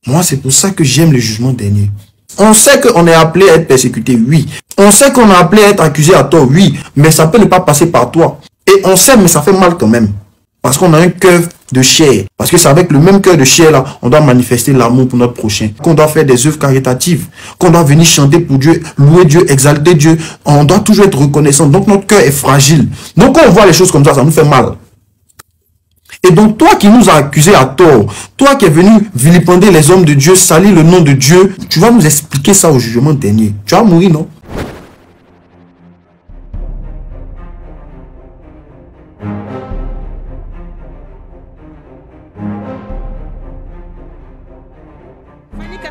Moi, c'est pour ça que j'aime le jugement dernier. On sait qu'on est appelé à être persécuté, oui. On sait qu'on est appelé à être accusé à tort, oui. Mais ça peut ne pas passer par toi. Et on sait, mais ça fait mal quand même. Parce qu'on a un cœur de chair. Parce que c'est avec le même cœur de chair là, on doit manifester l'amour pour notre prochain. Qu'on doit faire des œuvres caritatives. Qu'on doit venir chanter pour Dieu, louer Dieu, exalter Dieu. On doit toujours être reconnaissant. Donc notre cœur est fragile. Donc quand on voit les choses comme ça nous fait mal. Et donc toi qui nous as accusés à tort, toi qui es venu vilipender les hommes de Dieu, salir le nom de Dieu, tu vas nous expliquer ça au jugement dernier. Tu vas mourir, non?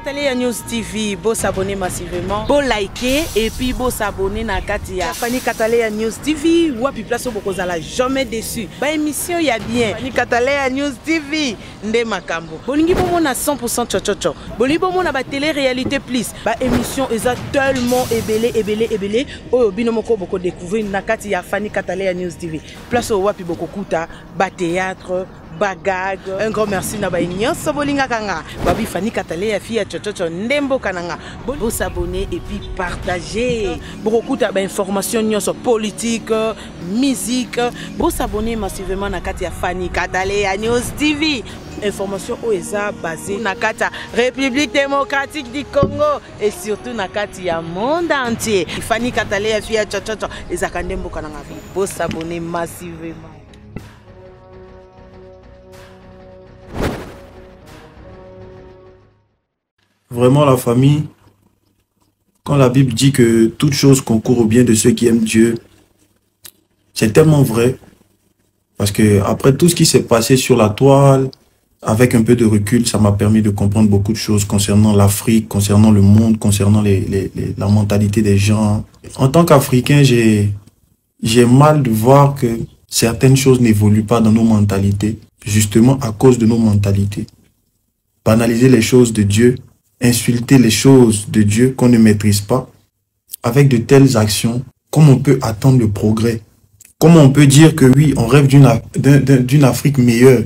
Fanny News TV, beau s'abonner massivement, beau liker et puis beau s'abonner na Katia. Fanny News TV, wapi place beaucoup zala jamais déçu. Ba émission ya bien. Fanny News TV, nde makambo. Bolingi bomo na 100% chochocho. Bolingi bomo na ba télé réalité plus. Ba émission eza tellement ébélé. Oyo bino moko boko découvrir na Katia Fanny News TV. Place wapi boko kuta, ba théâtre, bagag. Un grand merci na ba nyonso bolinga kanga. Babi Fanny Katalea fille chochocho ndembo kananga. Bon s'abonner et puis partager. Beaucoup de informations nyonso politique, musique. Bon s'abonner massivement na Katia Fanny Katalea News TV. Information OESA basée na Katia République démocratique du Congo et surtout na Katia monde entier. Fanny Katalea fille chochocho ezakandembo kananga. Bon s'abonner massivement. Vraiment la famille, quand la Bible dit que toute chose concourt au bien de ceux qui aiment Dieu, c'est tellement vrai. Parce que après tout ce qui s'est passé sur la toile, avec un peu de recul, ça m'a permis de comprendre beaucoup de choses concernant l'Afrique, concernant le monde, concernant la mentalité des gens. En tant qu'Africain, j'ai mal de voir que certaines choses n'évoluent pas dans nos mentalités, justement à cause de nos mentalités. Banaliser les choses de Dieu, insulter les choses de Dieu qu'on ne maîtrise pas, avec de telles actions, comment on peut attendre le progrès? Comment on peut dire que oui, on rêve d'une Afrique meilleure,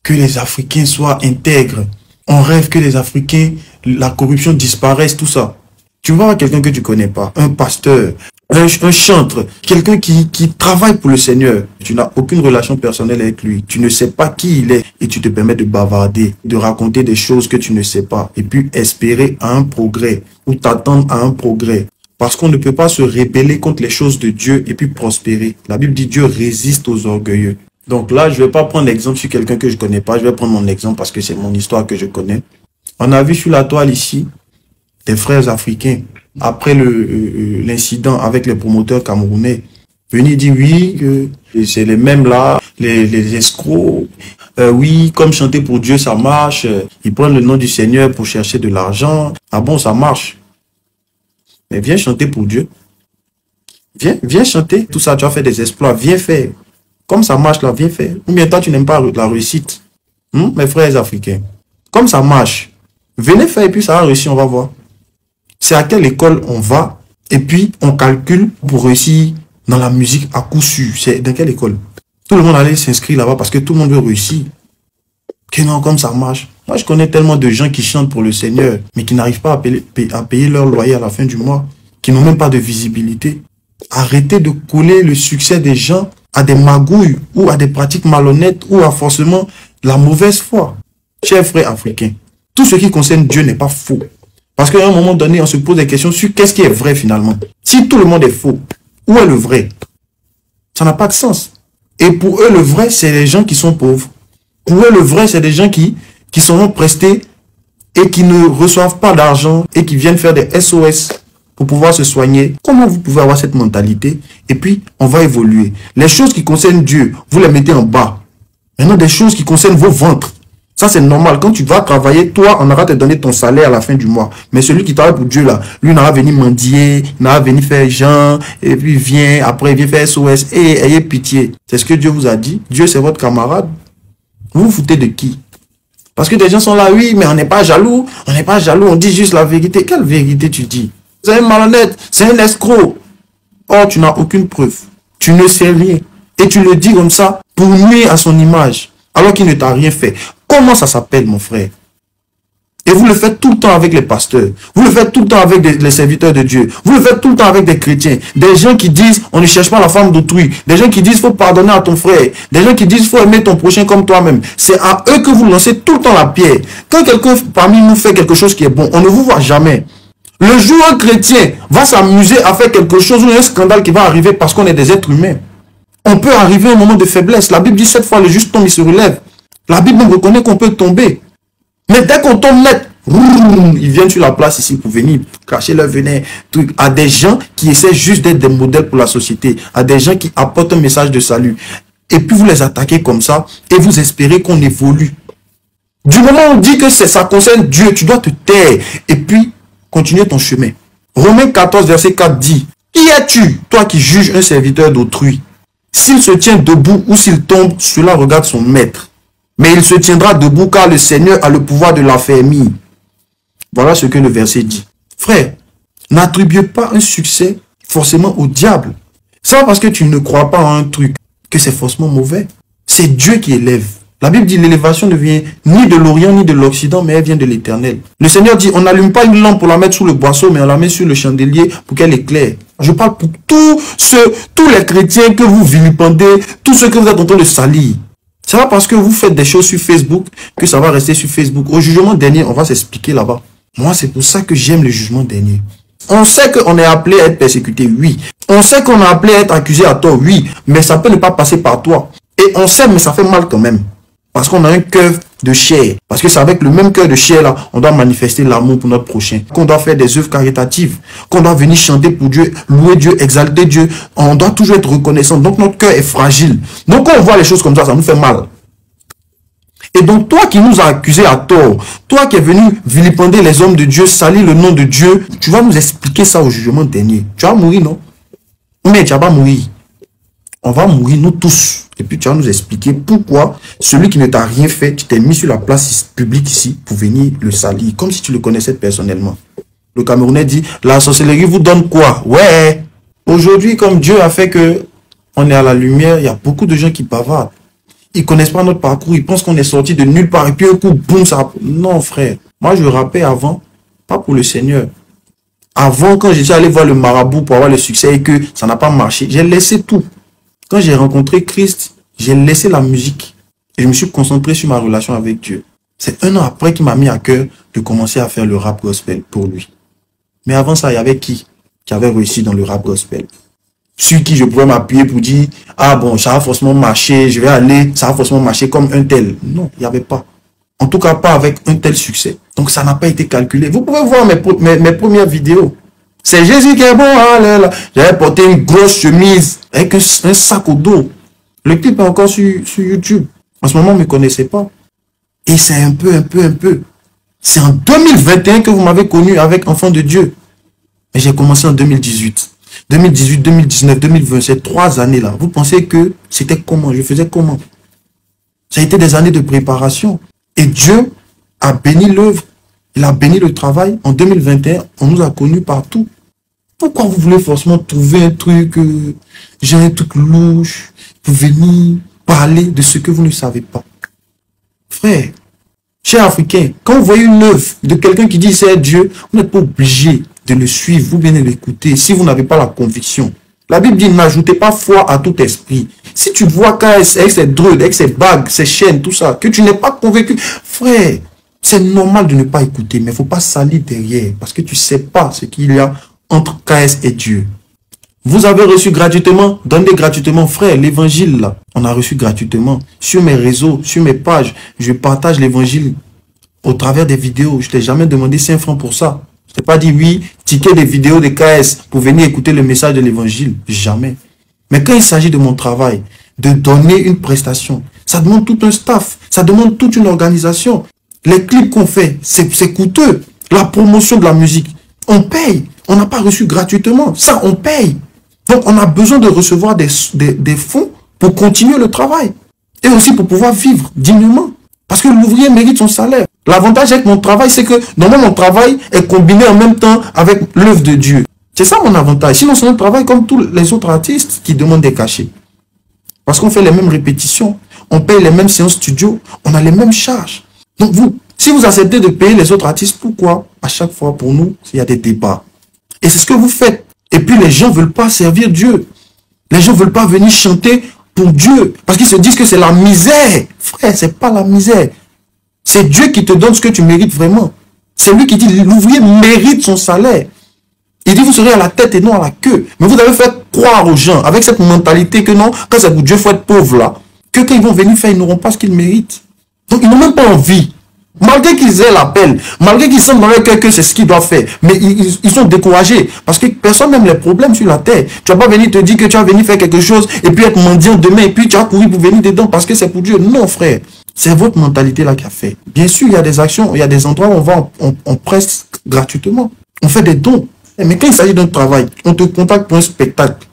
que les Africains soient intègres, on rêve que les Africains, la corruption disparaisse, tout ça. Tu vois quelqu'un que tu connais pas, un pasteur, un chantre, quelqu'un qui travaille pour le Seigneur. Tu n'as aucune relation personnelle avec lui. Tu ne sais pas qui il est et tu te permets de bavarder, de raconter des choses que tu ne sais pas et puis espérer à un progrès ou t'attendre à un progrès. Parce qu'on ne peut pas se rebeller contre les choses de Dieu et puis prospérer. La Bible dit Dieu résiste aux orgueilleux. Donc là, je ne vais pas prendre l'exemple sur quelqu'un que je ne connais pas. Je vais prendre mon exemple parce que c'est mon histoire que je connais. On a vu sur la toile ici des frères africains. Après l'incident avec les promoteurs camerounais, venir dire oui, c'est les mêmes là, les escrocs. Oui, comme chanter pour Dieu, ça marche. Ils prennent le nom du Seigneur pour chercher de l'argent. Ah bon, ça marche. Mais viens chanter pour Dieu. Viens chanter. Tout ça, tu as fait des exploits. Viens faire. Comme ça marche là, viens faire. Ou bien toi, tu n'aimes pas la réussite. Mes frères africains. Comme ça marche. Venez faire et puis ça va réussir, on va voir. C'est à quelle école on va et puis on calcule pour réussir dans la musique à coup sûr. C'est dans quelle école? Tout le monde allait s'inscrire là-bas parce que tout le monde veut réussir. Que non, comme ça marche. Moi, je connais tellement de gens qui chantent pour le Seigneur, mais qui n'arrivent pas à payer leur loyer à la fin du mois, qui n'ont même pas de visibilité. Arrêtez de coller le succès des gens à des magouilles ou à des pratiques malhonnêtes ou à forcément la mauvaise foi. Chers frères africains, tout ce qui concerne Dieu n'est pas faux. Parce qu'à un moment donné, on se pose des questions sur qu'est-ce qui est vrai finalement. Si tout le monde est faux, où est le vrai? Ça n'a pas de sens. Et pour eux, le vrai, c'est les gens qui sont pauvres. Pour eux, le vrai, c'est des gens qui seront prestés et qui ne reçoivent pas d'argent et qui viennent faire des SOS pour pouvoir se soigner. Comment vous pouvez avoir cette mentalité? Et puis, on va évoluer. Les choses qui concernent Dieu, vous les mettez en bas. Maintenant, des choses qui concernent vos ventres. Ça, c'est normal. Quand tu vas travailler, toi, on aura te donné ton salaire à la fin du mois. Mais celui qui travaille pour Dieu, là, lui, n'aura venu mendier, n'aura venu faire Jean, et puis vient, après, il vient faire SOS. Et ayez pitié. C'est ce que Dieu vous a dit. Dieu, c'est votre camarade. Vous vous foutez de qui? Parce que des gens sont là, oui, mais on n'est pas jaloux. On n'est pas jaloux, on dit juste la vérité. Quelle vérité tu dis? C'est un malhonnête, c'est un escroc. Or, tu n'as aucune preuve. Tu ne sais rien. Et tu le dis comme ça pour nuire à son image, alors qu'il ne t'a rien fait. Comment ça s'appelle, mon frère? Et vous le faites tout le temps avec les pasteurs. Vous le faites tout le temps avec les serviteurs de Dieu. Vous le faites tout le temps avec des chrétiens. Des gens qui disent, on ne cherche pas la femme d'autrui. Des gens qui disent, faut pardonner à ton frère. Des gens qui disent, faut aimer ton prochain comme toi-même. C'est à eux que vous lancez tout le temps la pierre. Quand quelqu'un parmi nous fait quelque chose qui est bon, on ne vous voit jamais. Le jour où un chrétien va s'amuser à faire quelque chose, où il y a un scandale qui va arriver parce qu'on est des êtres humains. On peut arriver à un moment de faiblesse. La Bible dit 7 fois le juste tombe, il se relève. La Bible nous reconnaît qu'on peut tomber. Mais dès qu'on tombe net, ils viennent sur la place ici pour venir cacher leur venin à des gens qui essaient juste d'être des modèles pour la société, à des gens qui apportent un message de salut. Et puis vous les attaquez comme ça et vous espérez qu'on évolue. Du moment où on dit que ça concerne Dieu, tu dois te taire et puis continuer ton chemin. Romains 14, verset 4 dit, « Qui es-tu, toi qui juges un serviteur d'autrui? S'il se tient debout ou s'il tombe, cela regarde son maître. Mais il se tiendra debout car le Seigneur a le pouvoir de l'affermir. » Voilà ce que le verset dit. Frère, n'attribuez pas un succès forcément au diable. C'est pas parce que tu ne crois pas en un truc que c'est forcément mauvais. C'est Dieu qui élève. La Bible dit l'élévation ne vient ni de l'Orient ni de l'Occident, mais elle vient de l'Éternel. Le Seigneur dit, on n'allume pas une lampe pour la mettre sous le boisseau, mais on la met sur le chandelier pour qu'elle éclaire. Je parle pour tous les chrétiens que vous vilipendez, tous ceux que vous êtes en train de salir. C'est pas parce que vous faites des choses sur Facebook que ça va rester sur Facebook. Au jugement dernier, on va s'expliquer là-bas. Moi, c'est pour ça que j'aime le jugement dernier. On sait qu'on est appelé à être persécuté, oui. On sait qu'on est appelé à être accusé à tort, oui. Mais ça peut ne pas passer par toi. Et on sait, mais ça fait mal quand même. Parce qu'on a un cœur de chair. Parce que c'est avec le même cœur de chair là, on doit manifester l'amour pour notre prochain. Qu'on doit faire des œuvres caritatives. Qu'on doit venir chanter pour Dieu, louer Dieu, exalter Dieu. On doit toujours être reconnaissant. Donc notre cœur est fragile. Donc quand on voit les choses comme ça nous fait mal. Et donc, toi qui nous as accusés à tort, toi qui es venu vilipender les hommes de Dieu, salir le nom de Dieu, tu vas nous expliquer ça au jugement dernier. Tu vas mourir, non? Mais tu vas pas mourir. On va mourir, nous tous. Et puis, tu vas nous expliquer pourquoi celui qui ne t'a rien fait, tu t'es mis sur la place publique ici pour venir le salir, comme si tu le connaissais personnellement. Le Camerounais dit, la sorcellerie vous donne quoi? Ouais. Aujourd'hui, comme Dieu a fait que on est à la lumière, il y a beaucoup de gens qui bavardent. Ils connaissent pas notre parcours, ils pensent qu'on est sorti de nulle part et puis un coup, boum, ça... Non, frère. Moi, je rappais avant, pas pour le Seigneur. Avant, quand j'étais allé voir le marabout pour avoir le succès et que ça n'a pas marché, j'ai laissé tout. Quand j'ai rencontré Christ, j'ai laissé la musique et je me suis concentré sur ma relation avec Dieu. C'est 1 an après qu'il m'a mis à cœur de commencer à faire le rap gospel pour lui. Mais avant ça, il y avait qui avait réussi dans le rap gospel? Sur qui je pouvais m'appuyer pour dire, ah bon, ça va forcément marcher, je vais aller, ça va forcément marcher comme un tel. Non, il n'y avait pas. En tout cas, pas avec un tel succès. Donc, ça n'a pas été calculé. Vous pouvez voir mes premières vidéos. C'est Jésus qui est bon. Ah là là. J'avais porté une grosse chemise avec un sac au dos. Le clip est encore sur YouTube. En ce moment, on ne me connaissait pas. Et c'est un peu. C'est en 2021 que vous m'avez connu avec Enfant de Dieu. Et j'ai commencé en 2018. 2018, 2019, 2020, ces 3 années-là, vous pensez que c'était comment? Je faisais comment? Ça a été des années de préparation. Et Dieu a béni l'œuvre. Il a béni le travail. En 2021, on nous a connus partout. Pourquoi vous voulez forcément trouver un truc, j'ai un truc louche, pour venir parler de ce que vous ne savez pas? Frère, chers Africains, quand vous voyez une œuvre de quelqu'un qui dit c'est Dieu, vous n'êtes pas obligé de le suivre, vous venez l'écouter si vous n'avez pas la conviction. La Bible dit, n'ajoutez pas foi à tout esprit. Si tu vois KS avec ses drogues, avec ses bagues, ses chaînes, tout ça, que tu n'es pas convaincu, frère, c'est normal de ne pas écouter, mais il ne faut pas salir derrière, parce que tu ne sais pas ce qu'il y a entre KS et Dieu. Vous avez reçu gratuitement, donnez gratuitement, frère, l'évangile là, on a reçu gratuitement. Sur mes réseaux, sur mes pages, je partage l'évangile au travers des vidéos. Je ne t'ai jamais demandé 5 francs pour ça. Je t'ai pas dit oui, ticket des vidéos de KS pour venir écouter le message de l'évangile. Jamais. Mais quand il s'agit de mon travail, de donner une prestation, ça demande tout un staff, ça demande toute une organisation. Les clips qu'on fait, c'est coûteux. La promotion de la musique, on paye. On n'a pas reçu gratuitement. Ça, on paye. Donc, on a besoin de recevoir des fonds pour continuer le travail. Et aussi pour pouvoir vivre dignement. Parce que l'ouvrier mérite son salaire. L'avantage avec mon travail, c'est que normalement mon travail est combiné en même temps avec l'œuvre de Dieu. C'est ça mon avantage. Sinon, c'est un travail comme tous les autres artistes qui demandent des cachets. Parce qu'on fait les mêmes répétitions, on paye les mêmes séances studio, on a les mêmes charges. Donc vous, Si vous acceptez de payer les autres artistes, pourquoi à chaque fois pour nous, il y a des débats? Et c'est ce que vous faites. Et puis les gens ne veulent pas servir Dieu. Les gens ne veulent pas venir chanter pour Dieu. Parce qu'ils se disent que c'est la misère. Frère, c'est pas la misère. C'est Dieu qui te donne ce que tu mérites vraiment. C'est lui qui dit, l'ouvrier mérite son salaire. Il dit, vous serez à la tête et non à la queue. Mais vous avez fait croire aux gens, avec cette mentalité que non, quand c'est pour Dieu, il faut être pauvre là, que quand ils vont venir faire, ils n'auront pas ce qu'ils méritent. Donc, ils n'ont même pas envie. Malgré qu'ils aient l'appel, malgré qu'ils sentent dans leur cœur que c'est ce qu'ils doivent faire, mais ils sont découragés. Parce que personne n'aime les problèmes sur la terre. Tu vas pas venir te dire que tu vas venir faire quelque chose et puis être mendiant demain et puis tu vas courir pour venir dedans parce que c'est pour Dieu. Non, frère. C'est votre mentalité là qui a fait. Bien sûr, il y a des actions, il y a des endroits où on presse gratuitement. On fait des dons. Mais quand il s'agit d'un travail, on te contacte pour un spectacle.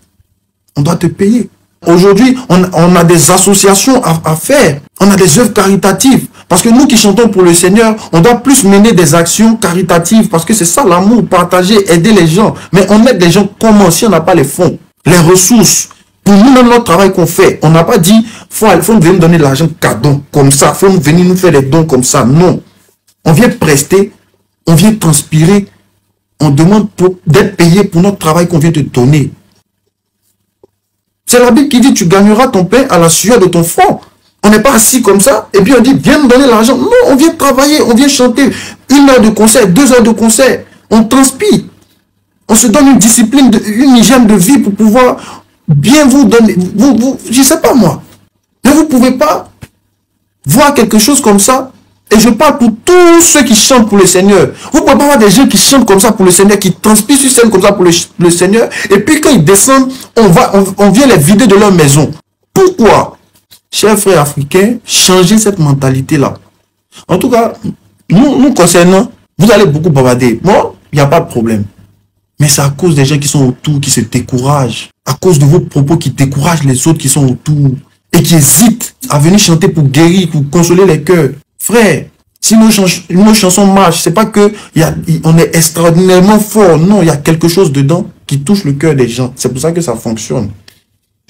On doit te payer. Aujourd'hui, on a des associations à faire. On a des œuvres caritatives. Parce que nous qui chantons pour le Seigneur, on doit plus mener des actions caritatives. Parce que c'est ça l'amour, partager, aider les gens. Mais on aide les gens comment si on n'a pas les fonds, les ressources. Pour nous, même notre travail qu'on fait, on n'a pas dit, faut venir nous donner de l'argent cadeau comme ça. Faut venir nous faire des dons comme ça. Non. On vient prester, on vient transpirer. On demande d'être payé pour notre travail qu'on vient te donner. C'est la Bible qui dit, tu gagneras ton pain à la sueur de ton front. On n'est pas assis comme ça, et puis on dit, viens nous donner l'argent. Non, on vient travailler, on vient chanter 1 heure de concert, 2 heures de concert. On transpire. On se donne une discipline, une hygiène de vie pour pouvoir bien vous donner. Je ne sais pas moi. Mais vous ne pouvez pas voir quelque chose comme ça. Et je parle pour tous ceux qui chantent pour le Seigneur. Vous ne pouvez pas avoir des gens qui chantent comme ça pour le Seigneur, qui transpirent sur scène comme ça pour le Seigneur. Et puis quand ils descendent, on vient les vider de leur maison. Pourquoi? Chers frères africains, changez cette mentalité-là. En tout cas, nous concernant, vous allez beaucoup bavarder. Moi, il n'y a pas de problème. Mais c'est à cause des gens qui sont autour, qui se découragent. À cause de vos propos qui découragent les autres qui sont autour. Et qui hésitent à venir chanter pour guérir, pour consoler les cœurs. Frère, si nos chansons marchent, c'est pas que on est extraordinairement fort. Non, il y a quelque chose dedans qui touche le cœur des gens. C'est pour ça que ça fonctionne.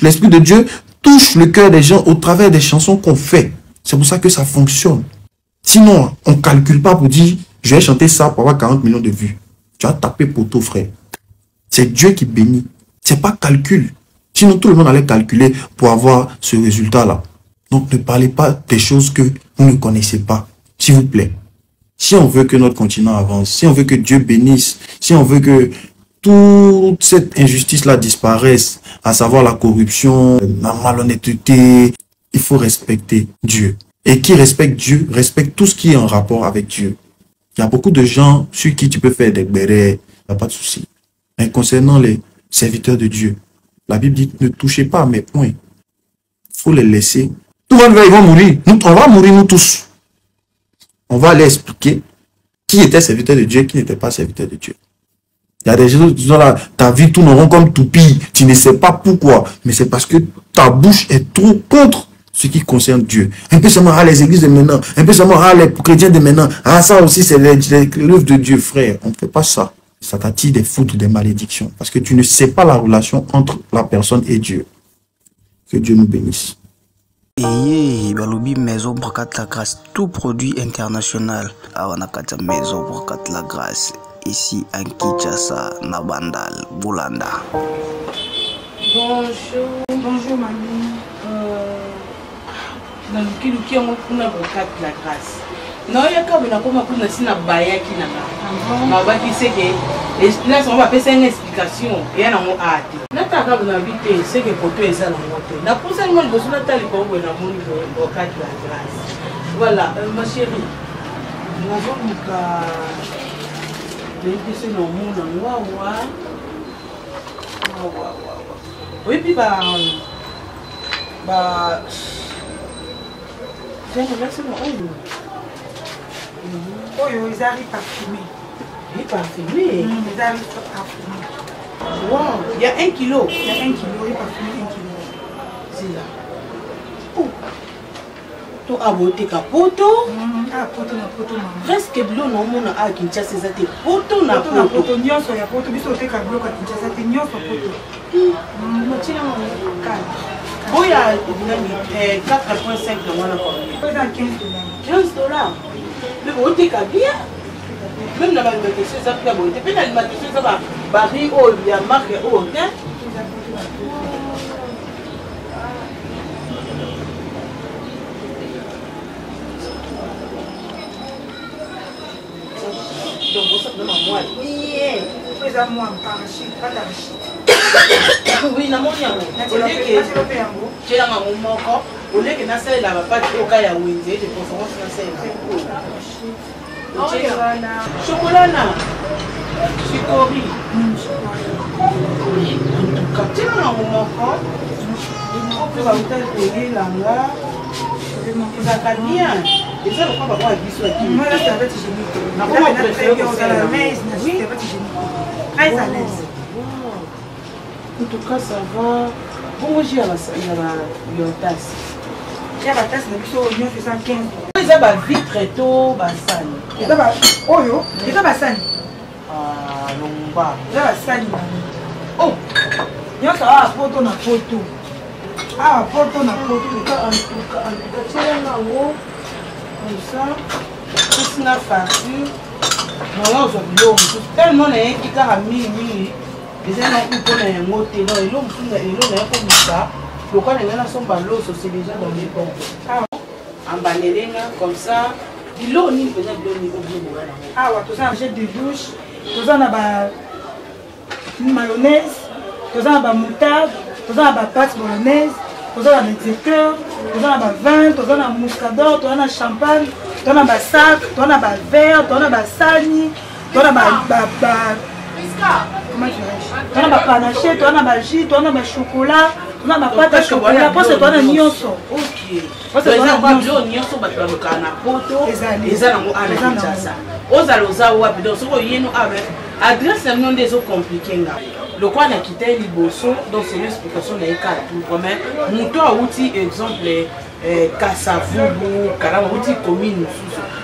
L'Esprit de Dieu touche le cœur des gens au travers des chansons qu'on fait. C'est pour ça que ça fonctionne. Sinon, on ne calcule pas pour dire, je vais chanter ça pour avoir 40 millions de vues. Tu as tapé poteau, frère. C'est Dieu qui bénit. C'est pas calcul. Sinon, tout le monde allait calculer pour avoir ce résultat-là. Donc, ne parlez pas des choses que vous ne connaissez pas. S'il vous plaît. Si on veut que notre continent avance, si on veut que Dieu bénisse, si on veut que toute cette injustice-là disparaisse, à savoir la corruption, la malhonnêteté, il faut respecter Dieu. Et qui respecte Dieu, respecte tout ce qui est en rapport avec Dieu. Il y a beaucoup de gens sur qui tu peux faire des bérets, il n'y a pas de souci. Mais concernant les serviteurs de Dieu, la Bible dit, ne touchez pas à mes poings. Il faut les laisser. Tout le monde va, ils vont mourir. On va mourir nous tous. On va aller expliquer qui était serviteur de Dieu, qui n'était pas serviteur de Dieu. Il y a des gens qui sont là, ta vie tourne rond comme toupie. Tu ne sais pas pourquoi. Mais c'est parce que ta bouche est trop contre ce qui concerne Dieu. Un peu seulement les églises de maintenant. Un peu seulement les chrétiens de maintenant. Ah, ça aussi, c'est l'œuvre de Dieu, frère. On ne fait pas ça. Ça t'attire des foudres, des malédictions. Parce que tu ne sais pas la relation entre la personne et Dieu. Que Dieu nous bénisse. Et balobi maison brakat la grâce, tout produit international. Awanakata maison brakat la grâce. Ici à Kinshasa, Nabandal, Boulanda. Bonjour mamie. Dans le qui on a brakat la grâce. Non, il y a quand même un peu de baya qui n'a pas. Mais qui sait que là, on va faire une explication. Et on a un hâte. Là, tu as quand même invité, c'est que pour toi, c'est ça. La prochaine fois, je vais vous dire qu'on va vous la grâce. Voilà, ma chérie. Nous avons un cas. C'est dans le monde. Oui, puis j'ai remercié mon homme. Oh, ils arrivent parfumés. Il est parfumé. Ils arrivent parfumés. Wow, il y a 1 kilo. Il y a 1 kilo, il est parfumé 1 kilo. C'est là. Oh. Tu as voté ka poto. Ah, poto na poto maman. Presque bleu non mon a Kinshasa c'est poto na poto. Poto nyonso ya poto biso te ka bleu ka Kinshasa te nyonso poto. Motina mon calme. Boya 4.5 na mwana kwa. Peut-être $15. $15. Mais bon, t'es bien. Même dans l'alimentation, ça peut être. Puis l'alimentation, ça va. Barry, oh, il y a marque, oh, ok. Donc, vous savez, moi. Oui, vous avez moi, pas d'arachide. Oui, na moni yango. Tu es dans mon moko. Au lieu que na sel la pas au cas ya winze de préférence na sel. Chocolat na. Chicory. Quand tu es dans mon moko, il faut que tu aies la là. Ça va bien. Et ça, on va voir moi, là, c'est avec hygiénique. Oui, très à l'aise. En tout cas, ça va. Bon, j'ai la tasse. Il y a la tasse, il y a 115. Ils ont vite très tôt, Bassani. Ils ont Oyo, ils ont Bassani. Ah, Lomba. Ils ont Bassani. Oh, il y a ça, photo na photo. Ah, photo na photo. En tout cas, tu es là, comme ça. Tout ça, facture. Non, on se tellement qui a mis. Les gens ont eu un mot ténon et l'homme comme ça. Le cas de la sombre c'est déjà dans les pompes. En banélinga, comme ça. Il l'eau ni peut-être l'eau niveau bleu. Ah, ouais, tout ça, j'ai des douches. Tout ça, on a une mayonnaise. Tout ça, on a moutarde. Tout ça, on a pâte bolognaise. Tout ça, on a des éclairs. Tout ça, on a vin. Tout ça, on a muscador. Tout ça, on a champagne. Tout ça, on a sac. Tout ça, on a verre. Tout ça, on a sani. Tout ça, on a comment dirais-je? On a panaché, on a jus, on a chocolat, on a pâte à chocolat. Parce que on a nyonso. Ok. Parce que on a nyonso, on a kana poto. Les gens ont un ça. Aux alosa ou abido, so yeno avec adresse non des eaux compliquées là. Le quoi on a quitté Liboso, donc c'est une explication de l'écart. Premier, mouton à outil exemple Kasavubu, Karama outil commune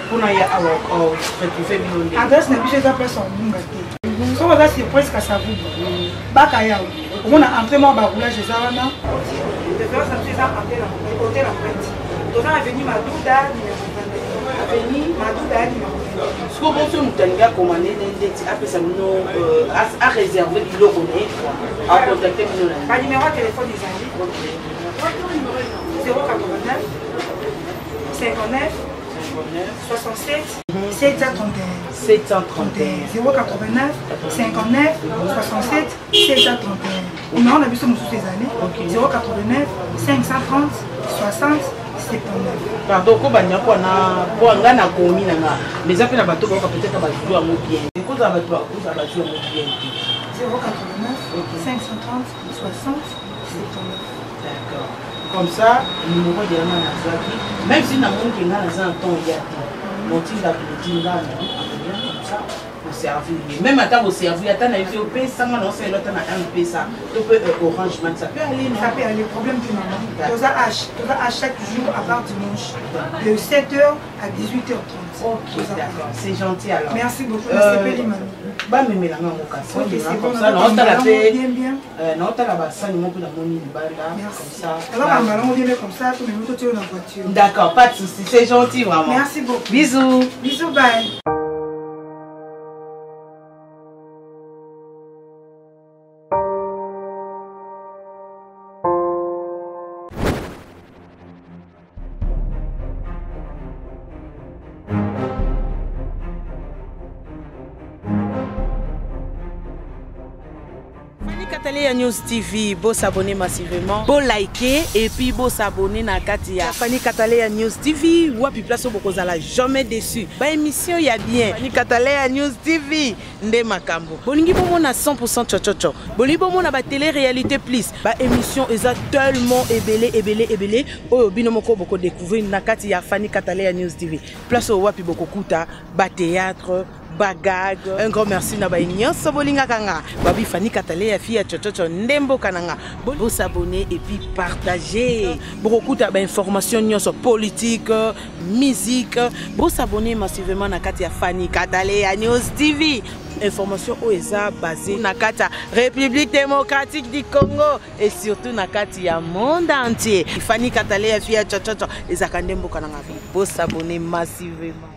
pour na ya awa fait bien. Adresse n'est plus chez la personne. Si on a surprise Kasavubu, Bakaya, on a entraînement baroulage chez Zawana. De faire ça, c'est ça, côté la pointe. Donc on a venu Madouda, Madouda, ce qu'on peut faire, commander après ça, à réserver du lot à contacter le numéro de téléphone des amis. 089 59 67 731 089 59 67 731. Non, on a vu ce monsieur ces années. 089 530 60 79. Pardon, quand on a na commis les appels à bateau peut-être à bien. Écoute à bateau à bien. 089 530 60 79. D'accord. Comme ça, le numéro de la Manazaki, même si nous avons un temps, il y a mon petit là, comme ça, au servir. Même à temps au servir, à temps à fait au pays, ça m'a lancé l'autre à un pays, ça peut orange, ça peut aller. Ça peut aller, problème du moment. Tout ça à chaque jour, à part dimanche, de 7h à 18h30. Ok, d'accord, c'est gentil alors. Merci beaucoup, merci Péliman. Bah, mais la main au casse. Ok, c'est bon, ça, non, t'as la paix. Bien. Non, t'as la basse, nous monte la monnaie du bar là, comme ça. Alors, on vient comme ça, tout le monde est dans la voiture. D'accord, pas de soucis, c'est gentil vraiment. Merci beaucoup. Bisous. Bisous, bye. Katalia News TV, beau s'abonner massivement, beau liker et puis beau s'abonner na Katia. Fanny Katalia News TV, ou puis place au bokozala jamais déçu. Ba émission ya bien. Fanny Katalia News TV, nde makambo. Bolingi bomo na 100% chochocho. Bolingi bomo na ba télé-réalité plus. Ba émission eza tellement ébélé. Oyo bino moko boko découvrir na Katia Fanny Katalia News TV. Place au wapi boko kuta, ba théâtre, bagag. Un grand merci na ba nyonso bolinga kanga. Babi Fanny Katalia fille chochocho ndembo kananga. Bo s'abonner et puis partager. Beaucoup de informations nyonso politique, musique. Bo s'abonner massivement na Katia Fanny Katalia News TV. Information OESA basée na Katia République démocratique du Congo et surtout na Katia monde entier. Fanny Katalia fille chochocho ezakandembo kananga. Bo s'abonner massivement.